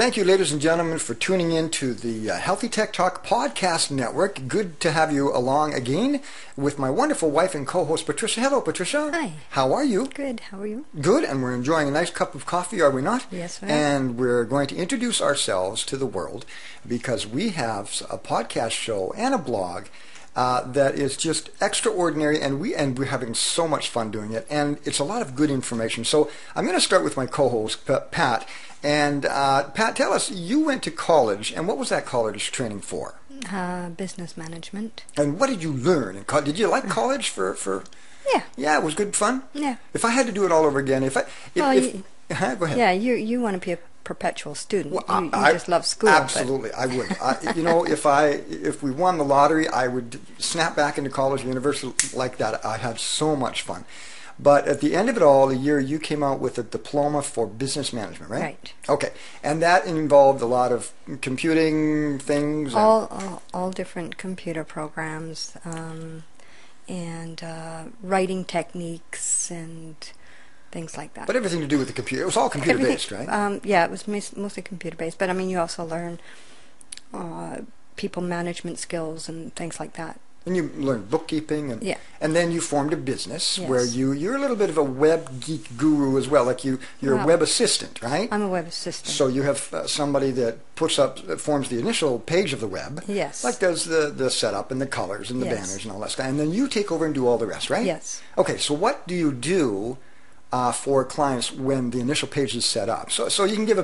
Thank you, ladies and gentlemen, for tuning in to the Healthy Tech Talk podcast network. Good to have you along again with my wonderful wife and co-host, Patricia. Hello, Patricia. Hi. How are you? Good. How are you? Good, and we're enjoying a nice cup of coffee, are we not? Yes, we are. And we're going to introduce ourselves to the world because we have a podcast show and a blog that is just extraordinary, and we're having so much fun doing it, and it's a lot of good information. So I'm going to start with my co-host, Pat. And Pat, tell us, you went to college, and what was that college training for? Business management. And what did you learn in college? Did you like college for? Yeah. Yeah, it was good fun? Yeah. If I had to do it all over again, go ahead. Yeah, you want to be a perpetual student. Well, you just love school. Absolutely, I would. If we won the lottery, I would snap back into college or university like that. I had so much fun. But at the end of it all, the year you came out with a diploma for business management, right? Right. Okay, and that involved a lot of computing things. All different computer programs, and writing techniques and things like that. But everything to do with the computer. It was all computer-based, right? Yeah, it was mostly computer-based. But I mean, you also learn people management skills and things like that. And you learned bookkeeping, and then you formed a business where you're a little bit of a web geek guru as well. Like you're a web assistant, right? I'm a web assistant. So you have somebody that forms the initial page of the web. Yes. Like does the setup and the colors and the banners and all that stuff. And then you take over and do all the rest, right? Yes. Okay, so what do you do for clients when the initial page is set up? So you can give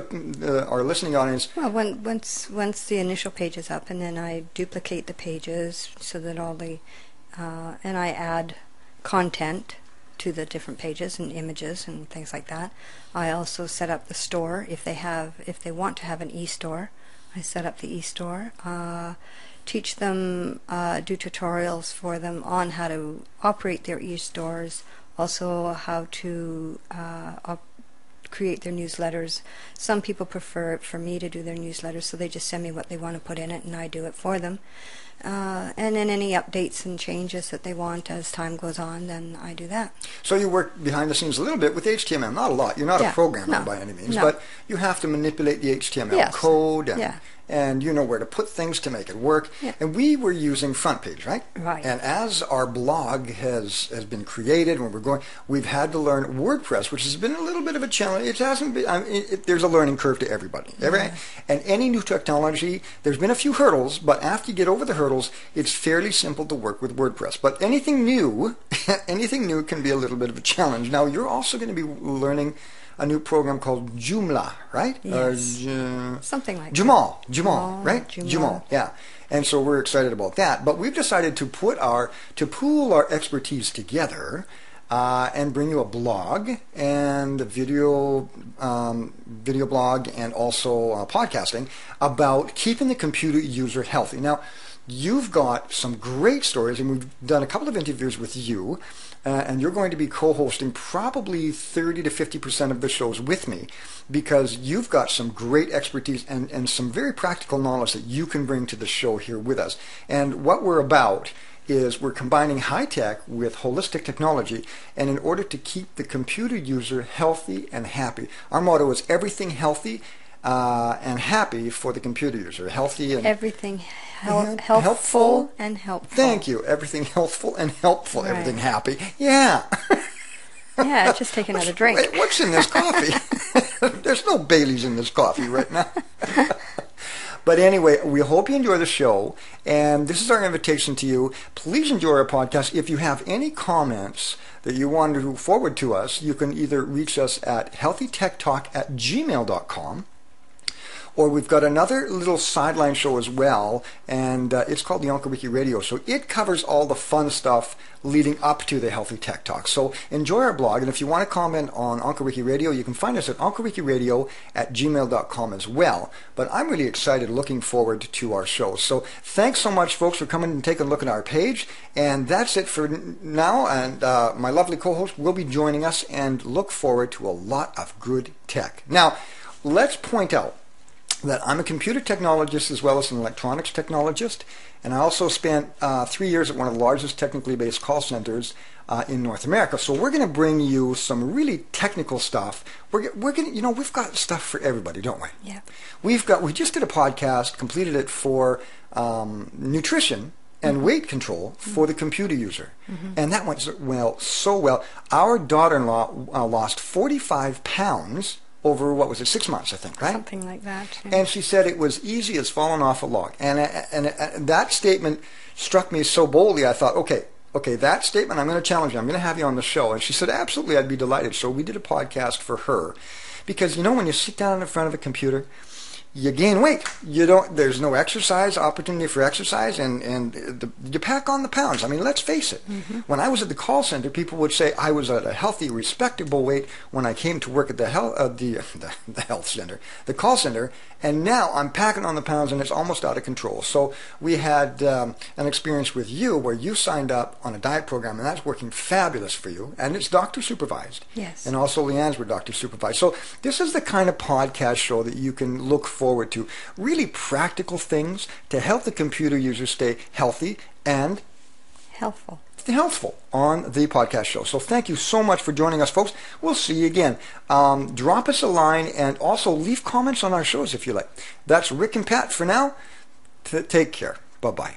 our listening audience... Well, once the initial page is up, and then I duplicate the pages so that all the... and I add content to the different pages and images and things like that. I also set up the store if they want to have an e-store. I set up the e-store. Teach them, do tutorials for them on how to operate their e-stores. Also, how to create their newsletters. Some people prefer for me to do their newsletters, so they just send me what they want to put in it, and I do it for them. And then any updates and changes that they want as time goes on, then I do that. So you work behind the scenes a little bit with HTML, not a lot. You're not a programmer by any means, but you have to manipulate the HTML code, and you know where to put things to make it work. Yeah. And we were using Front Page, right? Right. And as our blog has been created, when we've had to learn WordPress, which has been a little bit of a challenge. It hasn't been. There's a learning curve to everybody. And any new technology, there's been a few hurdles, but after you get over the hurdles, it's fairly simple to work with WordPress. But anything new can be a little bit of a challenge. Now you're also going to be learning a new program called Joomla, right? Yes. Something like Jamal, that. Right? Jamal, yeah. And so we're excited about that. But we've decided to pool our expertise together and bring you a blog and a video blog and also podcasting about keeping the computer user healthy. Now, you've got some great stories, and we've done a couple of interviews with you. And you're going to be co-hosting probably 30 to 50% of the shows with me because you've got some great expertise and some very practical knowledge that you can bring to the show here with us. And what we're about is we're combining high-tech with holistic technology, and in order to keep the computer user healthy and happy. Our motto is everything healthy and happy for the computer user. Healthy and... Everything healthful and helpful. Thank you. Everything healthful and helpful. Right. Everything happy. Yeah. Yeah, just take another drink. Wait, what's in this coffee? There's no Baileys in this coffee right now. But anyway, we hope you enjoy the show, and this is our invitation to you. Please enjoy our podcast. If you have any comments that you want to forward to us, you can either reach us at healthytechtalk@gmail.com, or we've got another little sideline show as well, and it's called the Uncle Ricky Radio. So it covers all the fun stuff leading up to the Healthy Tech Talk. So enjoy our blog, and if you want to comment on Uncle Ricky Radio, you can find us at unclerickyradio@gmail.com as well. But I'm really excited, looking forward to our show. So thanks so much, folks, for coming and taking a look at our page. And that's it for now, and my lovely co-host will be joining us, and look forward to a lot of good tech. Now, let's point out that I'm a computer technologist as well as an electronics technologist, and I also spent 3 years at one of the largest technically based call centers in North America. So we're going to bring you some really technical stuff. We're going to, you know, we've got stuff for everybody, don't we? Yeah. We just did a podcast, completed it for nutrition and weight control for the computer user. And that went so well. Our daughter-in-law lost 45 pounds over, what was it, 6 months, I think, right? Something like that. Yeah. And she said it was easy as falling off a log. And that statement struck me so boldly, I thought, okay, that statement, I'm going to challenge you. I'm going to have you on the show. And she said, absolutely, I'd be delighted. So we did a podcast for her. Because, you know, when you sit down in front of a computer, you gain weight. There's no exercise, opportunity for exercise, and you pack on the pounds. I mean, let's face it. When I was at the call center, people would say I was at a healthy, respectable weight when I came to work at the health center, the call center, and now I'm packing on the pounds and it's almost out of control. So we had an experience with you where you signed up on a diet program, and that's working fabulous for you, and it's doctor supervised. Yes. And also Leanne's were doctor supervised. So this is the kind of podcast show that you can look forward to. Really practical things to help the computer user stay healthy and Healthful on the podcast show. So thank you so much for joining us, folks. We'll see you again. Drop us a line and also leave comments on our shows if you like. That's Rick and Pat for now. Take care. Bye-bye.